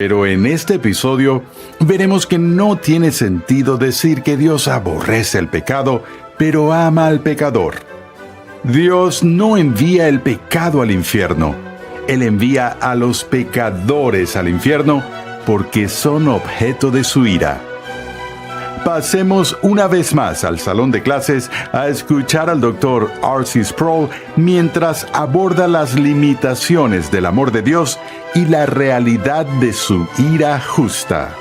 Pero en este episodio veremos que no tiene sentido decir que Dios aborrece el pecado, pero ama al pecador. Dios no envía el pecado al infierno. Él envía a los pecadores al infierno porque son objeto de su ira. Pasemos una vez más al salón de clases a escuchar al Dr. R.C. Sproul mientras aborda las limitaciones del amor de Dios y la realidad de su ira justa.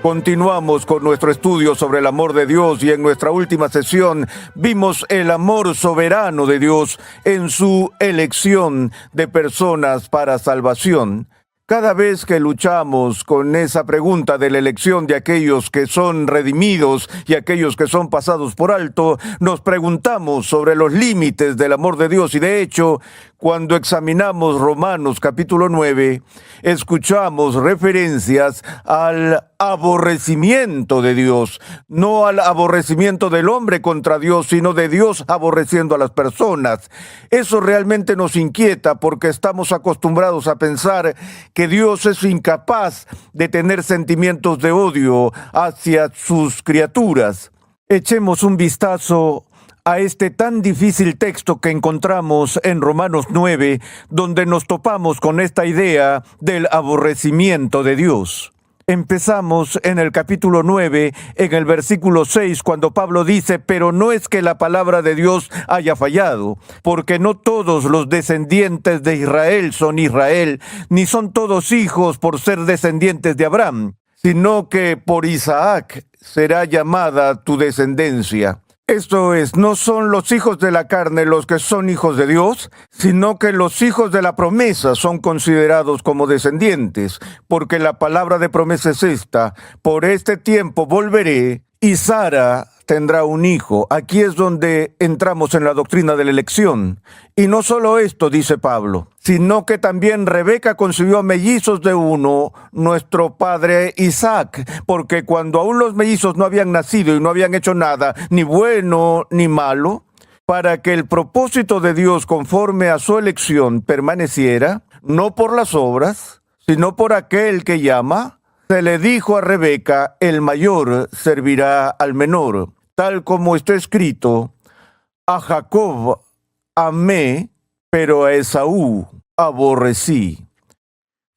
Continuamos con nuestro estudio sobre el amor de Dios y en nuestra última sesión vimos el amor soberano de Dios en su elección de personas para salvación. Cada vez que luchamos con esa pregunta de la elección de aquellos que son redimidos y aquellos que son pasados por alto, nos preguntamos sobre los límites del amor de Dios y de hecho, cuando examinamos Romanos capítulo 9, escuchamos referencias al aborrecimiento de Dios, no al aborrecimiento del hombre contra Dios, sino de Dios aborreciendo a las personas. Eso realmente nos inquieta porque estamos acostumbrados a pensar que Dios es incapaz de tener sentimientos de odio hacia sus criaturas. Echemos un vistazo a este tan difícil texto que encontramos en Romanos 9, donde nos topamos con esta idea del aborrecimiento de Dios. Empezamos en el capítulo 9, en el versículo 6, cuando Pablo dice: pero no es que la palabra de Dios haya fallado, porque no todos los descendientes de Israel son Israel, ni son todos hijos por ser descendientes de Abraham, sino que por Isaac será llamada tu descendencia. Esto es, no son los hijos de la carne los que son hijos de Dios, sino que los hijos de la promesa son considerados como descendientes, porque la palabra de promesa es esta: por este tiempo volveré y Sara tendrá un hijo. Aquí es donde entramos en la doctrina de la elección. Y no solo esto, dice Pablo, sino que también Rebeca concibió mellizos de uno, nuestro padre Isaac, porque cuando aún los mellizos no habían nacido y no habían hecho nada, ni bueno ni malo, para que el propósito de Dios conforme a su elección permaneciera, no por las obras, sino por aquel que llama, se le dijo a Rebeca: el mayor servirá al menor, tal como está escrito: a Jacob amé, pero a Esaú aborrecí.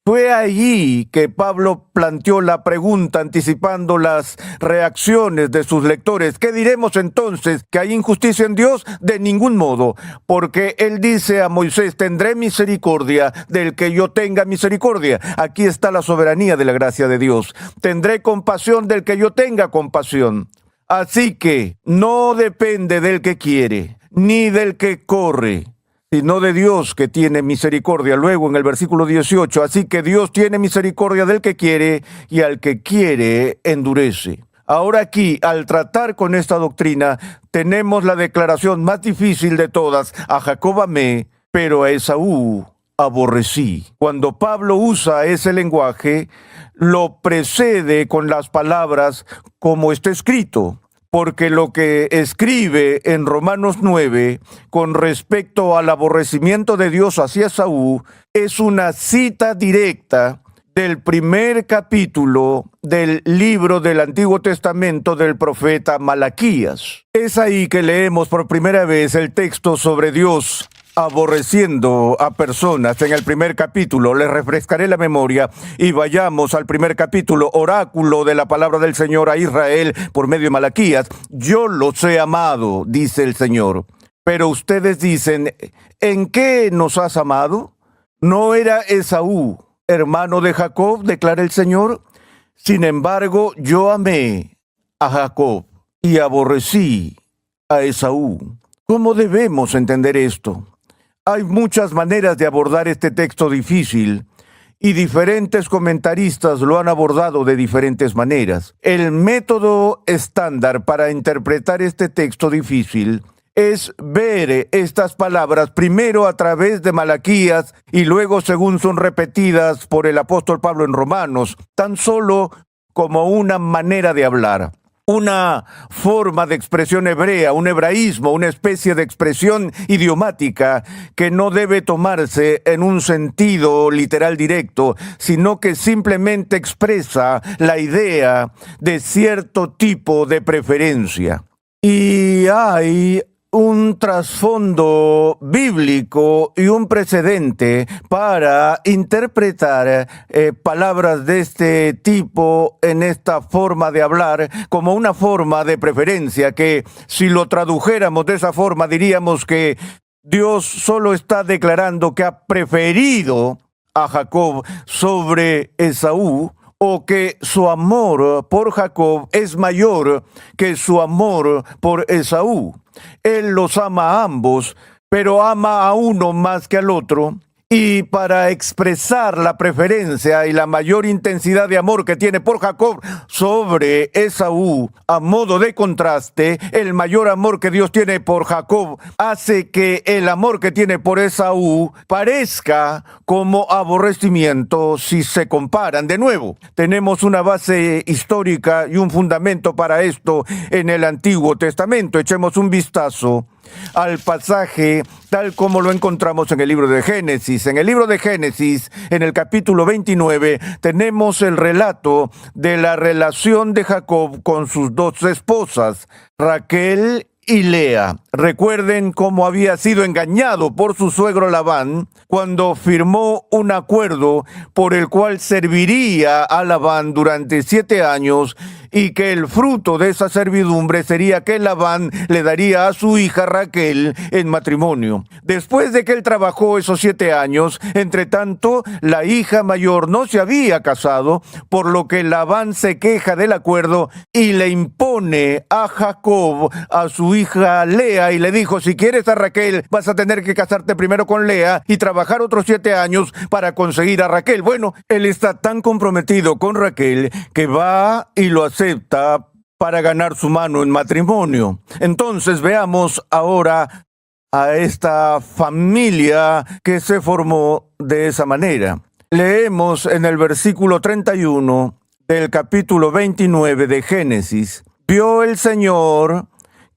Fue allí que Pablo planteó la pregunta, anticipando las reacciones de sus lectores. ¿Qué diremos entonces? ¿Que hay injusticia en Dios? De ningún modo, porque él dice a Moisés: tendré misericordia del que yo tenga misericordia. Aquí está la soberanía de la gracia de Dios. Tendré compasión del que yo tenga compasión. Así que no depende del que quiere, ni del que corre, sino de Dios que tiene misericordia. Luego en el versículo 18, así que Dios tiene misericordia del que quiere y al que quiere endurece. Ahora aquí, al tratar con esta doctrina, tenemos la declaración más difícil de todas: a Jacob amé, pero a Esaú aborrecí. Cuando Pablo usa ese lenguaje, lo precede con las palabras como está escrito. Porque lo que escribe en Romanos 9 con respecto al aborrecimiento de Dios hacia Esaú es una cita directa del primer capítulo del libro del Antiguo Testamento del profeta Malaquías. Es ahí que leemos por primera vez el texto sobre Dios aborreciendo a personas. En el primer capítulo, les refrescaré la memoria y vayamos al primer capítulo, oráculo de la palabra del Señor a Israel por medio de Malaquías. Yo los he amado, dice el Señor. Pero ustedes dicen: ¿en qué nos has amado? ¿No era Esaú hermano de Jacob?, declara el Señor. Sin embargo, yo amé a Jacob y aborrecí a Esaú. ¿Cómo debemos entender esto? Hay muchas maneras de abordar este texto difícil y diferentes comentaristas lo han abordado de diferentes maneras. El método estándar para interpretar este texto difícil es ver estas palabras primero a través de Malaquías y luego según son repetidas por el apóstol Pablo en Romanos, tan solo como una manera de hablar. una forma de expresión hebrea, un hebraísmo, una especie de expresión idiomática que no debe tomarse en un sentido literal directo, sino que simplemente expresa la idea de cierto tipo de preferencia. Y hay un trasfondo bíblico y un precedente para interpretar palabras de este tipo en esta forma de hablar como una forma de preferencia, que si lo tradujéramos de esa forma diríamos que Dios solo está declarando que ha preferido a Jacob sobre Esaú, o que su amor por Jacob es mayor que su amor por Esaú. Él los ama a ambos, pero ama a uno más que al otro. Y para expresar la preferencia y la mayor intensidad de amor que tiene por Jacob sobre Esaú, a modo de contraste, el mayor amor que Dios tiene por Jacob hace que el amor que tiene por Esaú parezca como aborrecimiento si se comparan. De nuevo, tenemos una base histórica y un fundamento para esto en el Antiguo Testamento. Echemos un vistazo al pasaje tal como lo encontramos en el libro de Génesis. En el libro de Génesis, en el capítulo 29, tenemos el relato de la relación de Jacob con sus dos esposas, Raquel y Lea. Recuerden cómo había sido engañado por su suegro Labán cuando firmó un acuerdo por el cual serviría a Labán durante 7 años y que el fruto de esa servidumbre sería que Labán le daría a su hija Raquel en matrimonio. Después de que él trabajó esos 7 años, entre tanto, la hija mayor no se había casado, por lo que Labán se queja del acuerdo y le impone a Jacob a su hija Lea y le dijo: si quieres a Raquel, vas a tener que casarte primero con Lea y trabajar otros 7 años para conseguir a Raquel. Bueno, él está tan comprometido con Raquel que va y lo acepta para ganar su mano en matrimonio. Entonces veamos ahora a esta familia que se formó de esa manera. Leemos en el versículo 31 del capítulo 29 de Génesis: vio el Señor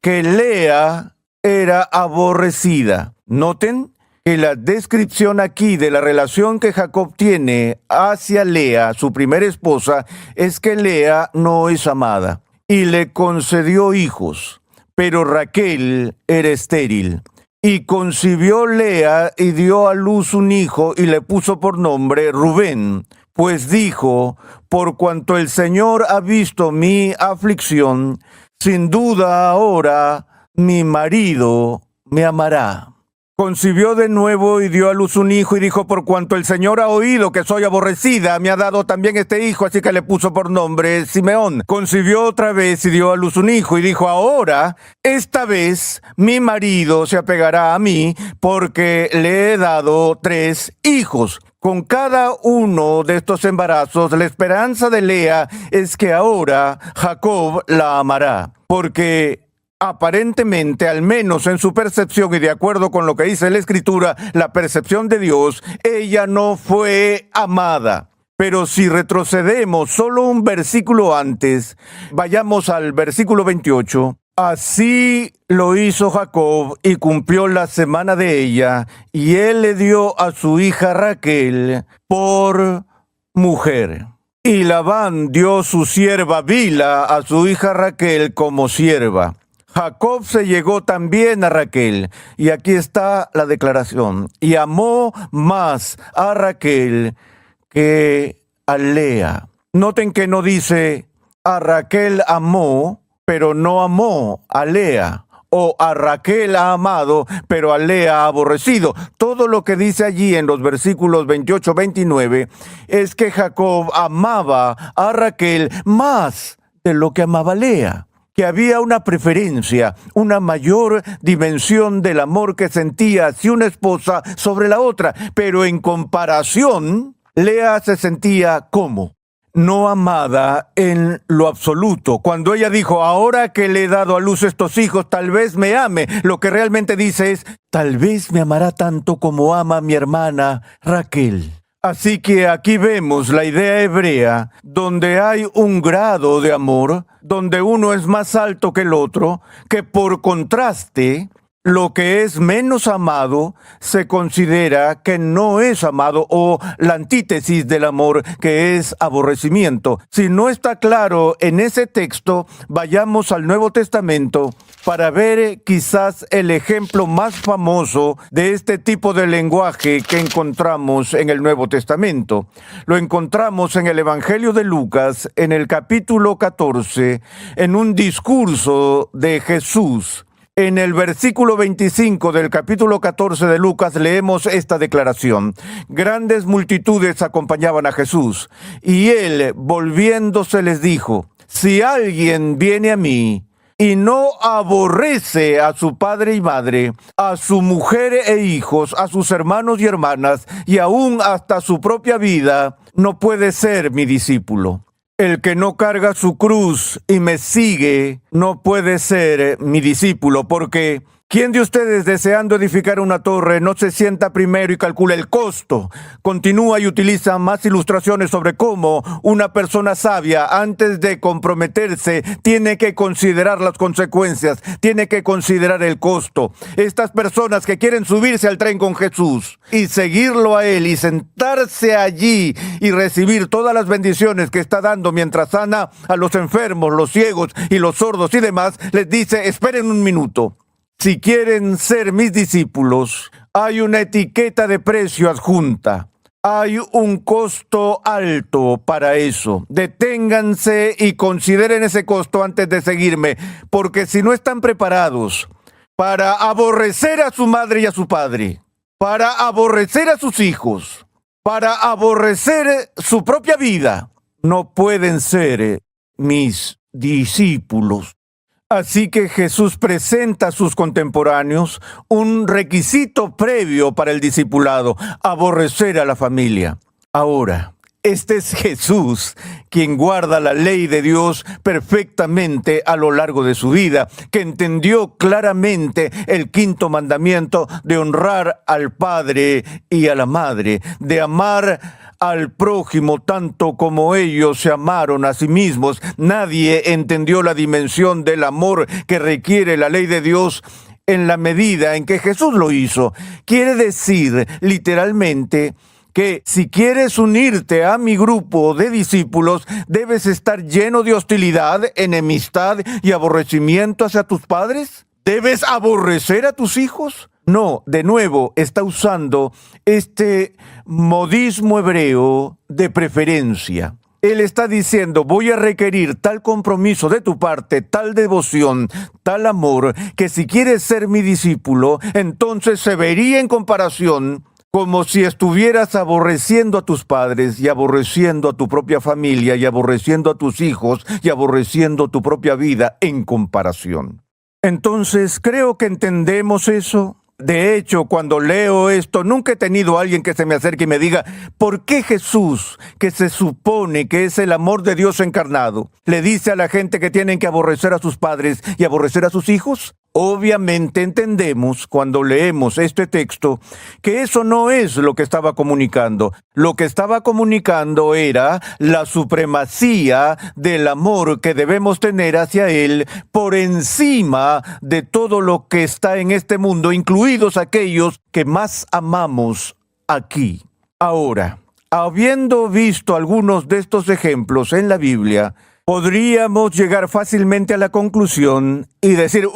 que Lea era aborrecida. Noten que la descripción aquí de la relación que Jacob tiene hacia Lea, su primera esposa, es que Lea no es amada y le concedió hijos, pero Raquel era estéril. Y concibió Lea y dio a luz un hijo y le puso por nombre Rubén, pues dijo: por cuanto el Señor ha visto mi aflicción, sin duda ahora mi marido me amará. Concibió de nuevo y dio a luz un hijo y dijo: por cuanto el Señor ha oído que soy aborrecida, me ha dado también este hijo, así que le puso por nombre Simeón. Concibió otra vez y dio a luz un hijo y dijo: ahora, esta vez, mi marido se apegará a mí, porque le he dado 3 hijos. Con cada uno de estos embarazos, la esperanza de Lea es que ahora Jacob la amará, porque aparentemente, al menos en su percepción y de acuerdo con lo que dice la Escritura, la percepción de Dios, ella no fue amada. Pero si retrocedemos solo un versículo antes, vayamos al versículo 28. Así lo hizo Jacob y cumplió la semana de ella, y él le dio a su hija Raquel por mujer. Y Labán dio su sierva Bilha a su hija Raquel como sierva. Jacob se llegó también a Raquel, y aquí está la declaración: y amó más a Raquel que a Lea. Noten que no dice a Raquel amó, pero no amó a Lea, o a Raquel ha amado, pero a Lea ha aborrecido. Todo lo que dice allí en los versículos 28-29 es que Jacob amaba a Raquel más de lo que amaba a Lea, que había una preferencia, una mayor dimensión del amor que sentía hacia una esposa sobre la otra, pero en comparación, Lea se sentía como no amada en lo absoluto. Cuando ella dijo: ahora que le he dado a luz estos hijos, tal vez me ame, lo que realmente dice es: tal vez me amará tanto como ama a mi hermana Raquel. Así que aquí vemos la idea hebrea, donde hay un grado de amor, donde uno es más alto que el otro, que por contraste, lo que es menos amado se considera que no es amado, o la antítesis del amor, que es aborrecimiento. Si no está claro en ese texto, vayamos al Nuevo Testamento para ver quizás el ejemplo más famoso de este tipo de lenguaje que encontramos en el Nuevo Testamento. Lo encontramos en el Evangelio de Lucas, en el capítulo 14, en un discurso de Jesús. En el versículo 25 del capítulo 14 de Lucas leemos esta declaración: grandes multitudes acompañaban a Jesús, y él, volviéndose, les dijo: si alguien viene a mí y no aborrece a su padre y madre, a su mujer e hijos, a sus hermanos y hermanas, y aún hasta su propia vida, no puede ser mi discípulo. El que no carga su cruz y me sigue no puede ser mi discípulo, porque ¿quién de ustedes, deseando edificar una torre, no se sienta primero y calcula el costo? Continúa y utiliza más ilustraciones sobre cómo una persona sabia, antes de comprometerse, tiene que considerar las consecuencias, tiene que considerar el costo. Estas personas que quieren subirse al tren con Jesús y seguirlo a él y sentarse allí y recibir todas las bendiciones que está dando mientras sana a los enfermos, los ciegos y los sordos y demás, les dice: esperen un minuto. Si quieren ser mis discípulos, hay una etiqueta de precio adjunta. Hay un costo alto para eso. Deténganse y consideren ese costo antes de seguirme, porque si no están preparados para aborrecer a su madre y a su padre, para aborrecer a sus hijos, para aborrecer su propia vida, no pueden ser mis discípulos. Así que Jesús presenta a sus contemporáneos un requisito previo para el discipulado: aborrecer a la familia. Ahora, este es Jesús, quien guarda la ley de Dios perfectamente a lo largo de su vida, que entendió claramente el quinto mandamiento de honrar al padre y a la madre, de amar al prójimo tanto como ellos se amaron a sí mismos. Nadie entendió la dimensión del amor que requiere la ley de Dios en la medida en que Jesús lo hizo. Quiere decir, literalmente, que si quieres unirte a mi grupo de discípulos, debes estar lleno de hostilidad, enemistad y aborrecimiento hacia tus padres. ¿Debes aborrecer a tus hijos? No, de nuevo, está usando este modismo hebreo de preferencia. Él está diciendo: voy a requerir tal compromiso de tu parte, tal devoción, tal amor, que si quieres ser mi discípulo, entonces se vería en comparación como si estuvieras aborreciendo a tus padres y aborreciendo a tu propia familia y aborreciendo a tus hijos y aborreciendo tu propia vida en comparación. Entonces, creo que entendemos eso. De hecho, cuando leo esto, nunca he tenido a alguien que se me acerque y me diga: ¿por qué Jesús, que se supone que es el amor de Dios encarnado, le dice a la gente que tienen que aborrecer a sus padres y aborrecer a sus hijos? Obviamente entendemos, cuando leemos este texto, que eso no es lo que estaba comunicando. Lo que estaba comunicando era la supremacía del amor que debemos tener hacia Él por encima de todo lo que está en este mundo, incluidos aquellos que más amamos aquí. Ahora, habiendo visto algunos de estos ejemplos en la Biblia, podríamos llegar fácilmente a la conclusión y decir: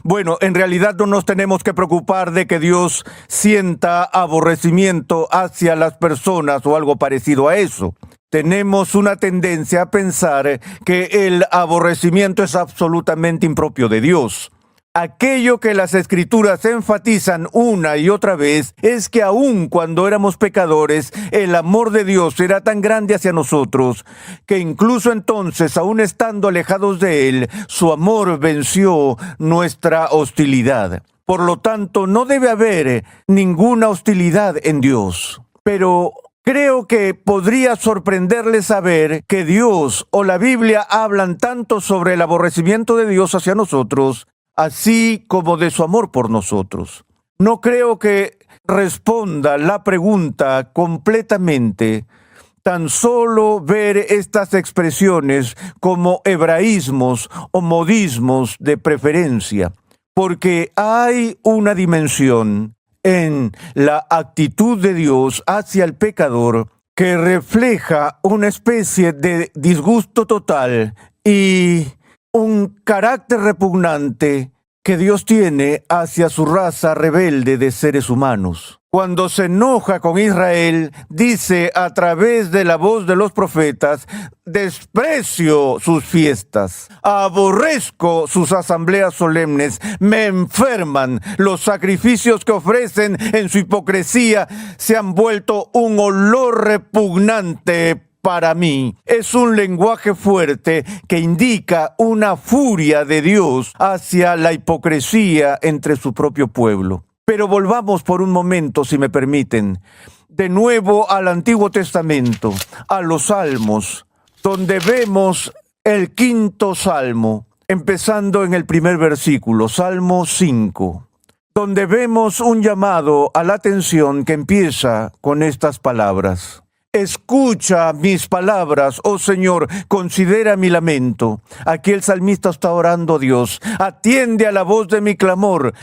bueno, en realidad no nos tenemos que preocupar de que Dios sienta aborrecimiento hacia las personas o algo parecido a eso. Tenemos una tendencia a pensar que el aborrecimiento es absolutamente impropio de Dios. Aquello que las Escrituras enfatizan una y otra vez es que aun cuando éramos pecadores, el amor de Dios era tan grande hacia nosotros que incluso entonces, aun estando alejados de Él, su amor venció nuestra hostilidad. Por lo tanto, no debe haber ninguna hostilidad en Dios. Pero creo que podría sorprenderles saber que Dios o la Biblia hablan tanto sobre el aborrecimiento de Dios hacia nosotros, así como de su amor por nosotros. No creo que responda la pregunta completamente. Tan solo ver estas expresiones como hebraísmos o modismos de preferencia, porque hay una dimensión en la actitud de Dios hacia el pecador que refleja una especie de disgusto total y un carácter repugnante que Dios tiene hacia su raza rebelde de seres humanos. Cuando se enoja con Israel, dice a través de la voz de los profetas: desprecio sus fiestas, aborrezco sus asambleas solemnes, me enferman, los sacrificios que ofrecen en su hipocresía se han vuelto un olor repugnante para mí. Es un lenguaje fuerte que indica una furia de Dios hacia la hipocresía entre su propio pueblo. Pero volvamos por un momento, si me permiten, de nuevo al Antiguo Testamento, a los Salmos, donde vemos el quinto Salmo, empezando en el primer versículo, Salmo 5, donde vemos un llamado a la atención que empieza con estas palabras. Escucha mis palabras, oh Señor, considera mi lamento. Aquí el salmista está orando a Dios. Atiende a la voz de mi clamor,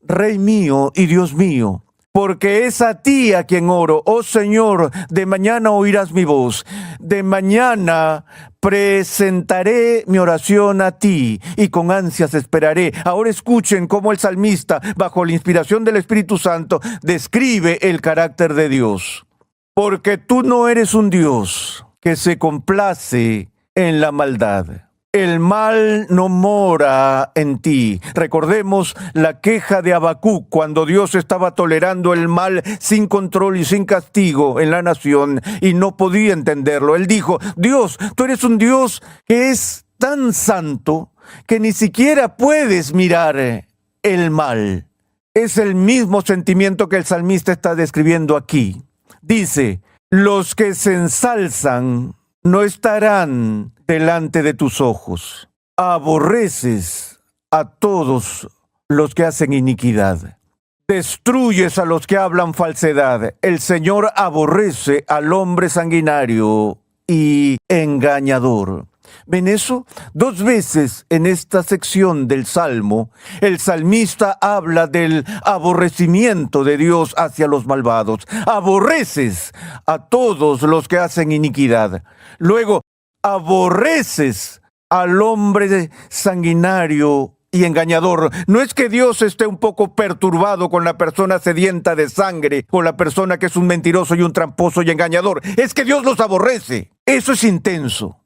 Rey mío y Dios mío, porque es a ti a quien oro. Oh Señor, de mañana oirás mi voz. De mañana presentaré mi oración a ti y con ansias esperaré. Ahora escuchen cómo el salmista, bajo la inspiración del Espíritu Santo, describe el carácter de Dios. Porque tú no eres un Dios que se complace en la maldad. El mal no mora en ti. Recordemos la queja de Habacuc cuando Dios estaba tolerando el mal sin control y sin castigo en la nación y no podía entenderlo. Él dijo: Dios, tú eres un Dios que es tan santo que ni siquiera puedes mirar el mal. Es el mismo sentimiento que el salmista está describiendo aquí. Dice: los que se ensalzan no estarán delante de tus ojos. Aborreces a todos los que hacen iniquidad. Destruyes a los que hablan falsedad. El Señor aborrece al hombre sanguinario y engañador. ¿Ven eso? 2 veces en esta sección del Salmo, el salmista habla del aborrecimiento de Dios hacia los malvados. Aborreces a todos los que hacen iniquidad. Luego, aborreces al hombre sanguinario y engañador. No es que Dios esté un poco perturbado con la persona sedienta de sangre, con la persona que es un mentiroso y un tramposo y engañador. Es que Dios los aborrece. Eso es intenso.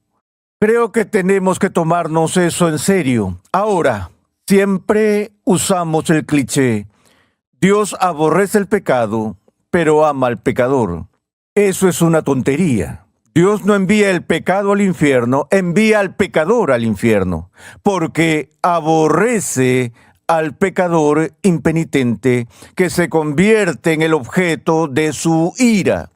Creo que tenemos que tomarnos eso en serio. Ahora, siempre usamos el cliché: Dios aborrece el pecado, pero ama al pecador. Eso es una tontería. Dios no envía el pecado al infierno, envía al pecador al infierno, porque aborrece al pecador impenitente que se convierte en el objeto de su ira.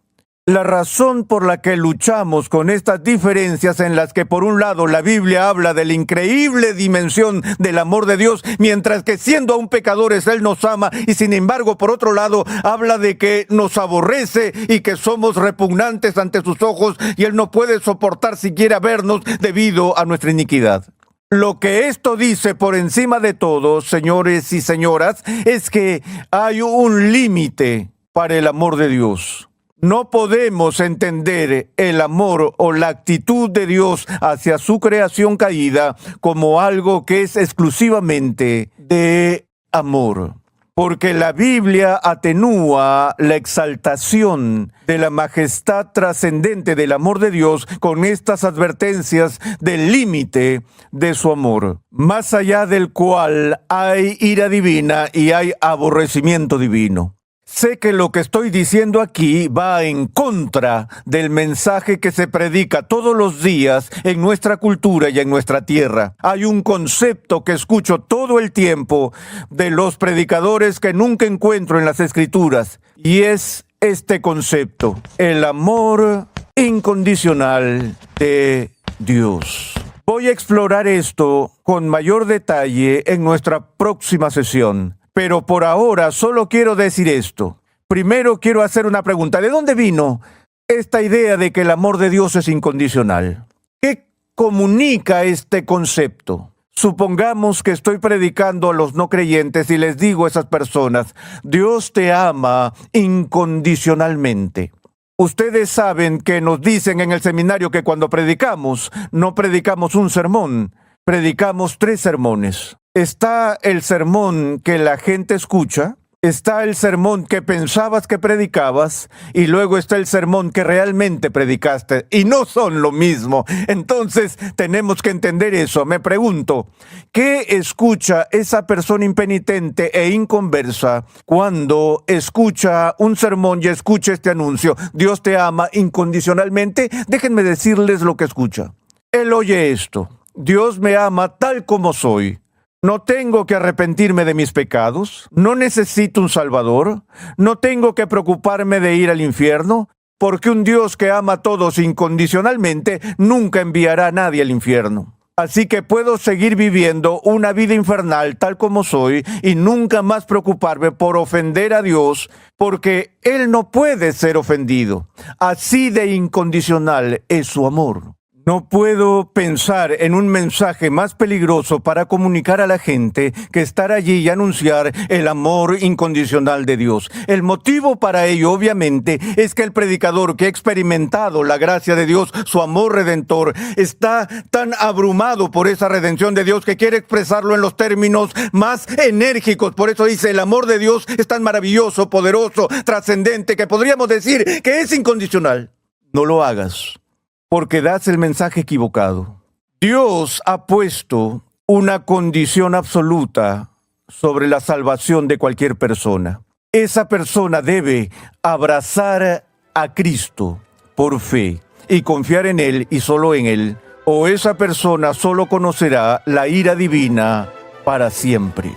La razón por la que luchamos con estas diferencias en las que por un lado la Biblia habla de la increíble dimensión del amor de Dios, mientras que siendo aún pecadores Él nos ama, y sin embargo por otro lado habla de que nos aborrece y que somos repugnantes ante sus ojos y Él no puede soportar siquiera vernos debido a nuestra iniquidad. Lo que esto dice por encima de todo, señores y señoras, es que hay un límite para el amor de Dios. No podemos entender el amor o la actitud de Dios hacia su creación caída como algo que es exclusivamente de amor. Porque la Biblia atenúa la exaltación de la majestad trascendente del amor de Dios con estas advertencias del límite de su amor, más allá del cual hay ira divina y hay aborrecimiento divino. Sé que lo que estoy diciendo aquí va en contra del mensaje que se predica todos los días en nuestra cultura y en nuestra tierra. Hay un concepto que escucho todo el tiempo de los predicadores que nunca encuentro en las Escrituras, y es este concepto: el amor incondicional de Dios. Voy a explorar esto con mayor detalle en nuestra próxima sesión. Pero por ahora solo quiero decir esto. Primero quiero hacer una pregunta. ¿De dónde vino esta idea de que el amor de Dios es incondicional? ¿Qué comunica este concepto? Supongamos que estoy predicando a los no creyentes y les digo a esas personas, Dios te ama incondicionalmente. Ustedes saben que nos dicen en el seminario que cuando predicamos, no predicamos un sermón, predicamos 3 sermones. Está el sermón que la gente escucha, está el sermón que pensabas que predicabas y luego está el sermón que realmente predicaste y no son lo mismo. Entonces tenemos que entender eso. Me pregunto, ¿qué escucha esa persona impenitente e inconversa cuando escucha un sermón y escucha este anuncio? Dios te ama incondicionalmente. Déjenme decirles lo que escucha. Él oye esto. Dios me ama tal como soy. No tengo que arrepentirme de mis pecados, no necesito un Salvador, no tengo que preocuparme de ir al infierno, porque un Dios que ama a todos incondicionalmente nunca enviará a nadie al infierno. Así que puedo seguir viviendo una vida infernal tal como soy y nunca más preocuparme por ofender a Dios, porque Él no puede ser ofendido. Así de incondicional es su amor. No puedo pensar en un mensaje más peligroso para comunicar a la gente que estar allí y anunciar el amor incondicional de Dios. El motivo para ello, obviamente, es que el predicador que ha experimentado la gracia de Dios, su amor redentor, está tan abrumado por esa redención de Dios que quiere expresarlo en los términos más enérgicos. Por eso dice, el amor de Dios es tan maravilloso, poderoso, trascendente, que podríamos decir que es incondicional. No lo hagas, porque das el mensaje equivocado. Dios ha puesto una condición absoluta sobre la salvación de cualquier persona. Esa persona debe abrazar a Cristo por fe y confiar en Él y solo en Él, o esa persona solo conocerá la ira divina para siempre.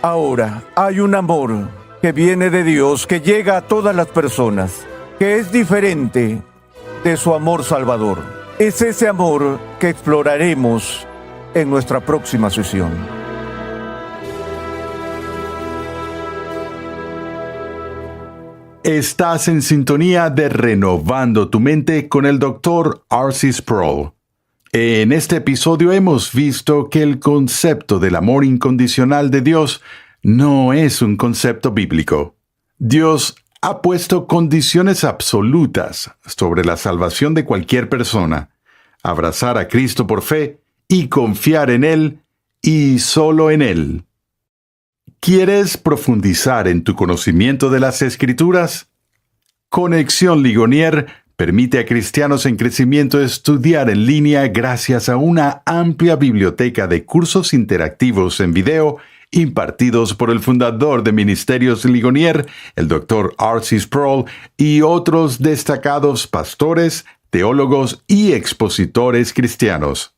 Ahora, hay un amor que viene de Dios, que llega a todas las personas, que es diferente de su amor salvador. Es ese amor que exploraremos en nuestra próxima sesión. Estás en sintonía de Renovando tu Mente con el Dr. R.C. Sproul. En este episodio hemos visto que el concepto del amor incondicional de Dios no es un concepto bíblico. Dios ha puesto condiciones absolutas sobre la salvación de cualquier persona, abrazar a Cristo por fe y confiar en Él y solo en Él. ¿Quieres profundizar en tu conocimiento de las Escrituras? Conexión Ligonier permite a cristianos en crecimiento estudiar en línea gracias a una amplia biblioteca de cursos interactivos en video impartidos por el fundador de Ministerios Ligonier, el Dr. R.C. Sproul, y otros destacados pastores, teólogos y expositores cristianos.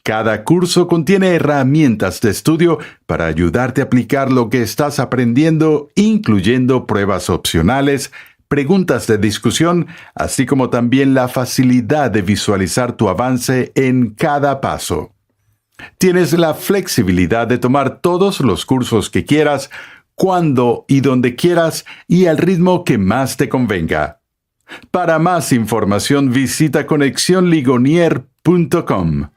Cada curso contiene herramientas de estudio para ayudarte a aplicar lo que estás aprendiendo, incluyendo pruebas opcionales, preguntas de discusión, así como también la facilidad de visualizar tu avance en cada paso. Tienes la flexibilidad de tomar todos los cursos que quieras, cuando y donde quieras y al ritmo que más te convenga. Para más información visita conexionligonier.com.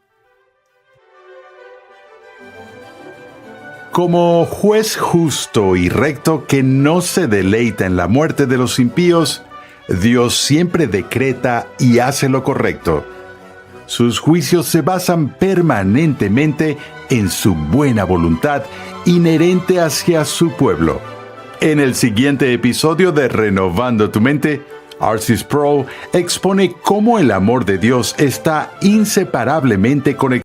Como juez justo y recto que no se deleita en la muerte de los impíos, Dios siempre decreta y hace lo correcto. Sus juicios se basan permanentemente en su buena voluntad inherente hacia su pueblo. En el siguiente episodio de Renovando tu Mente, R.C. Sproul expone cómo el amor de Dios está inseparablemente conectado